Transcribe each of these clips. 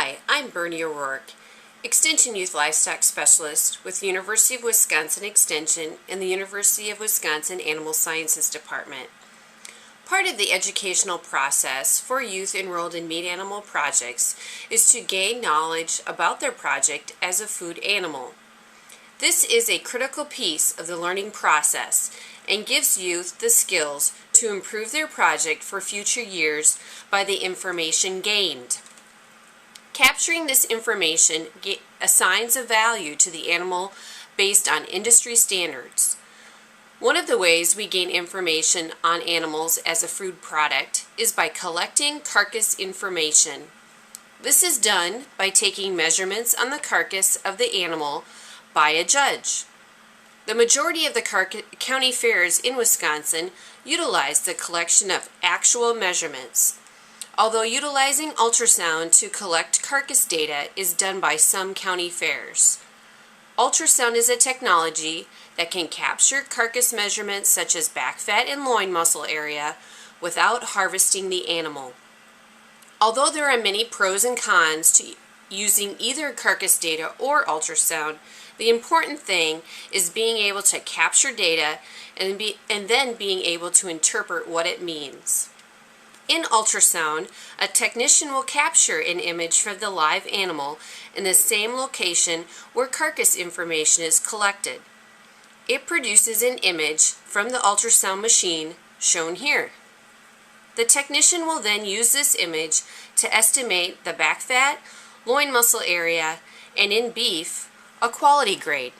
Hi, I'm Bernie O'Rourke, Extension Youth Livestock Specialist with the University of Wisconsin Extension and the University of Wisconsin Animal Sciences Department. Part of the educational process for youth enrolled in meat animal projects is to gain knowledge about their project as a food animal. This is a critical piece of the learning process and gives youth the skills to improve their project for future years by the information gained. Capturing this information assigns a value to the animal based on industry standards. One of the ways we gain information on animals as a food product is by collecting carcass information. This is done by taking measurements on the carcass of the animal by a judge. The majority of the county fairs in Wisconsin utilize the collection of actual measurements, although utilizing ultrasound to collect carcass data is done by some county fairs. Ultrasound is a technology that can capture carcass measurements such as back fat and loin muscle area without harvesting the animal. Although there are many pros and cons to using either carcass data or ultrasound, the important thing is being able to capture data and then being able to interpret what it means. In ultrasound, a technician will capture an image from the live animal in the same location where carcass information is collected. It produces an image from the ultrasound machine shown here. The technician will then use this image to estimate the back fat, loin muscle area, and in beef, a quality grade.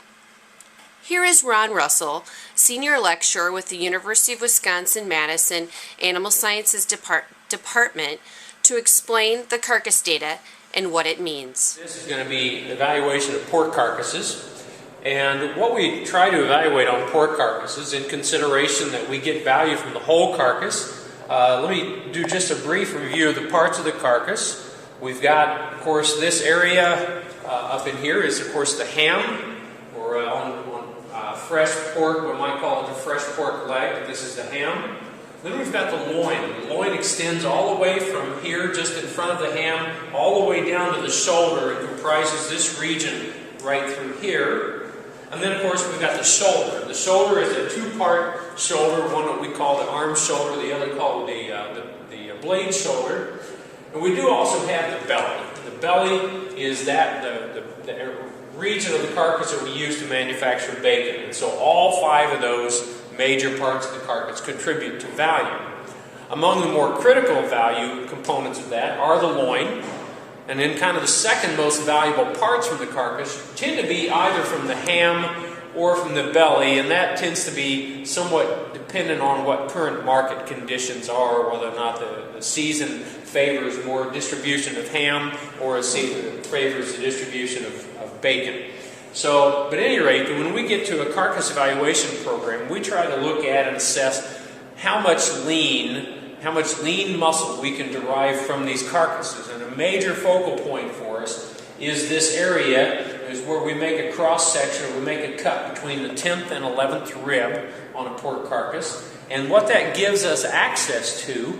Here is Ron Russsell, Senior Lecturer with the University of Wisconsin-Madison Animal Sciences Department, to explain the carcass data and what it means. This is going to be evaluation of pork carcasses. And what we try to evaluate on pork carcasses, in consideration that we get value from the whole carcass, let me do just a brief review of the parts of the carcass. We've got, of course, this area up in here is, of course, the ham, or on fresh pork, we might call it the fresh pork leg, but this is the ham. Then we've got the loin. The loin extends all the way from here, just in front of the ham, all the way down to the shoulder. It comprises this region right through here. And then, of course, we've got the shoulder. The shoulder is a two-part shoulder, one that we call the arm shoulder, the other called the blade shoulder. And we do also have the belly. And the belly is the region of the carcass that we use to manufacture bacon. And so all five of those major parts of the carcass contribute to value. Among the more critical value components of that are the loin, and then kind of the second most valuable parts from the carcass tend to be either from the ham or from the belly, and that tends to be somewhat dependent on what current market conditions are, whether or not the season favors more distribution of ham or a season favors the distribution of bacon. So, but at any rate, when we get to a carcass evaluation program, we try to look at and assess how much lean muscle we can derive from these carcasses. And a major focal point for us is this area, is where we make a cross section, or we make a cut between the 10th and 11th rib on a pork carcass. And what that gives us access to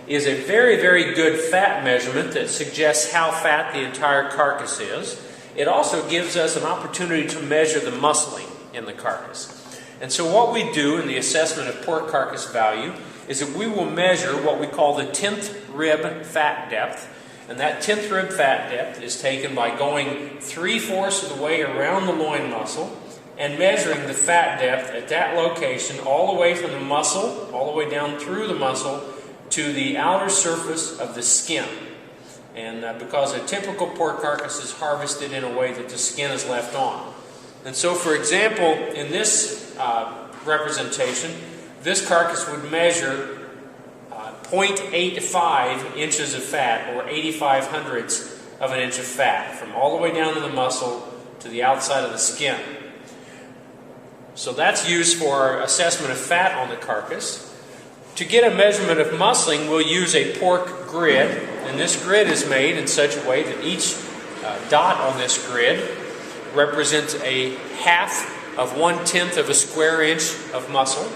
is a very, very good fat measurement that suggests how fat the entire carcass is. It also gives us an opportunity to measure the muscling in the carcass. And so what we do in the assessment of pork carcass value is that we will measure what we call the 10th rib fat depth. And that 10th rib fat depth is taken by going 3/4 of the way around the loin muscle and measuring the fat depth at that location all the way from the muscle, all the way down through the muscle to the outer surface of the skin. And because a typical pork carcass is harvested in a way that the skin is left on. And so, for example, in this representation, this carcass would measure 0.85 inches of fat, or 0.85 of an inch of fat, from all the way down to the muscle to the outside of the skin. So that's used for our assessment of fat on the carcass. To get a measurement of muscling, we'll use a pork grid, and this grid is made in such a way that each dot on this grid represents a half of 1/10 of a square inch of muscle.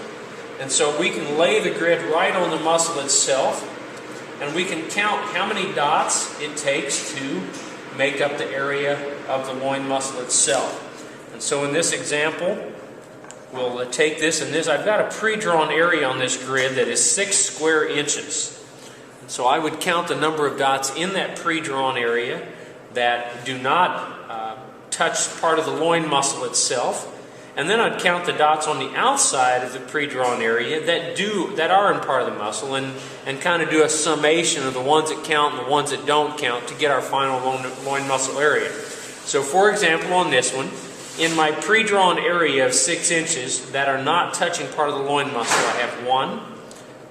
And so we can lay the grid right on the muscle itself, and we can count how many dots it takes to make up the area of the loin muscle itself. And so in this example, we'll take this and this. I've got a pre-drawn area on this grid that is 6 square inches. And so I would count the number of dots in that pre-drawn area that do not touch part of the loin muscle itself. And then I'd count the dots on the outside of the pre-drawn area that are in part of the muscle, and kind of do a summation of the ones that count and the ones that don't count to get our final loin muscle area. So for example, on this one, in my pre-drawn area of 6 inches that are not touching part of the loin muscle, I have 1,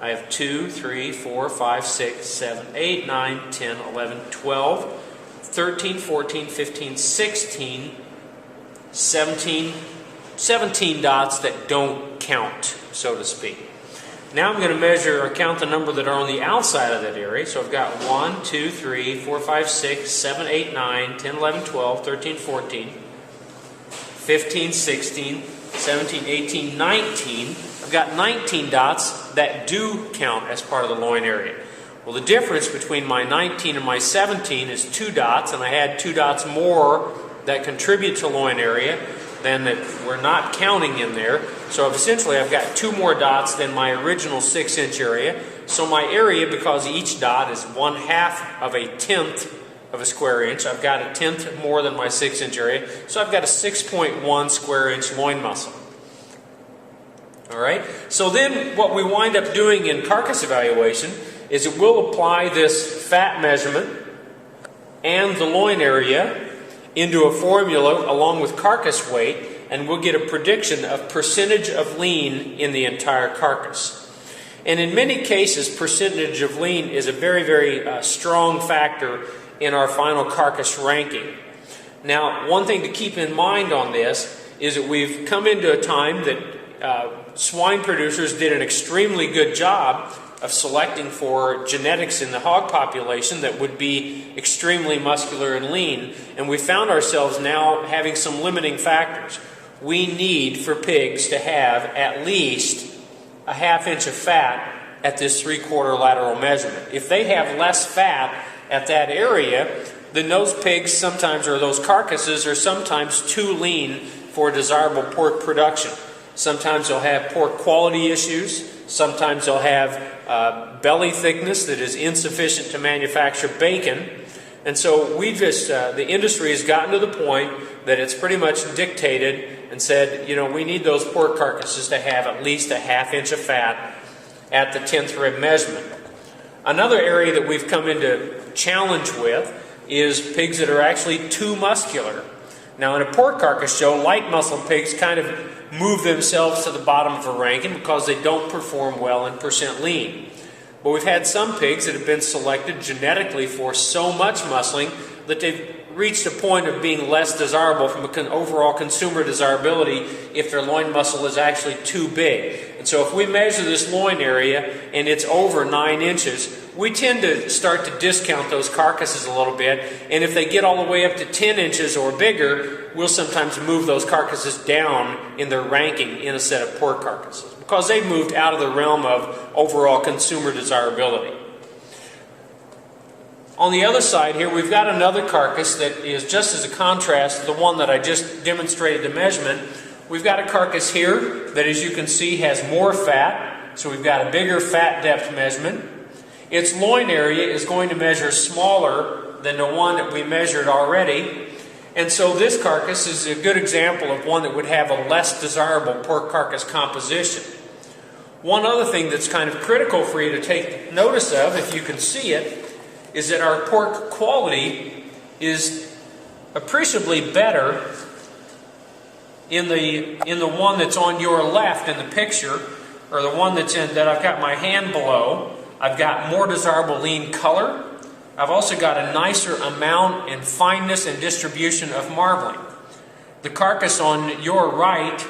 I have 2, 3, 4, 5, 6, 7, 8, 9, 10, 11, 12, 13, 14, 15, 16, 17 dots that don't count, so to speak. Now I'm going to measure or count the number that are on the outside of that area. So I've got 1, 2, 3, 4, 5, 6, 7, 8, 9, 10, 11, 12, 13, 14, 15, 16, 17, 18, 19. I've got 19 dots that do count as part of the loin area. Well, the difference between my 19 and my 17 is 2 dots, and I had 2 dots more that contribute to loin area than that we're not counting in there. So essentially I've got 2 more dots than my original 6-inch area. So my area, because each dot is 1/2 of a 1/10 of a square inch, I've got a 1/10 more than my 6-inch area. So I've got a 6.1 square inch loin muscle. Alright, so then what we wind up doing in carcass evaluation is that we'll apply this fat measurement and the loin area into a formula along with carcass weight, and we'll get a prediction of percentage of lean in the entire carcass. And in many cases, percentage of lean is a very, very strong factor in our final carcass ranking. Now, one thing to keep in mind on this is that we've come into a time that swine producers did an extremely good job of selecting for genetics in the hog population that would be extremely muscular and lean, and we found ourselves now having some limiting factors. We need for pigs to have at least a 1/2 inch of fat at this 3/4 lateral measurement. If they have less fat at that area, then those pigs sometimes, or those carcasses, are sometimes too lean for desirable pork production. Sometimes they'll have pork quality issues. Sometimes they'll have belly thickness that is insufficient to manufacture bacon. And so the industry has gotten to the point that it's pretty much dictated and said, you know, we need those pork carcasses to have at least a 1/2 inch of fat at the 10th rib measurement. Another area that we've come into challenge with is pigs that are actually too muscular. Now, in a pork carcass show, light muscle pigs kind of move themselves to the bottom of a ranking because they don't perform well in percent lean. But we've had some pigs that have been selected genetically for so much muscling that they've reached a point of being less desirable from an overall consumer desirability if their loin muscle is actually too big. And so if we measure this loin area and it's over 9 inches, we tend to start to discount those carcasses a little bit, and if they get all the way up to 10 inches or bigger, we'll sometimes move those carcasses down in their ranking in a set of pork carcasses because they've moved out of the realm of overall consumer desirability. On the other side here, we've got another carcass that is just as a contrast to the one that I just demonstrated the measurement. We've got a carcass here that, as you can see, has more fat, so we've got a bigger fat depth measurement. Its loin area is going to measure smaller than the one that we measured already, and so this carcass is a good example of one that would have a less desirable pork carcass composition. One other thing that's kind of critical for you to take notice of, if you can see it, is that our pork quality is appreciably better in the one that's on your left in the picture, or the one that I've got my hand below. I've got more desirable lean color. I've also got a nicer amount and fineness and distribution of marbling. The carcass on your right,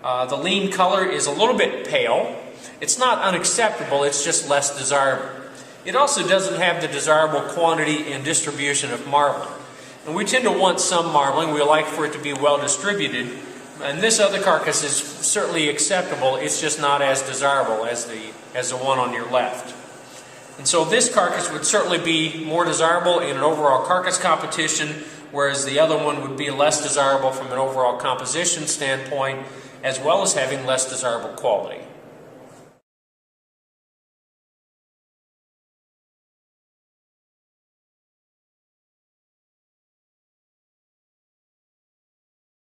the lean color is a little bit pale. It's not unacceptable, it's just less desirable. It also doesn't have the desirable quantity and distribution of marbling. And we tend to want some marbling. We like for it to be well distributed. And this other carcass is certainly acceptable. It's just not as desirable as the one on your left. And so this carcass would certainly be more desirable in an overall carcass competition, whereas the other one would be less desirable from an overall composition standpoint, as well as having less desirable quality.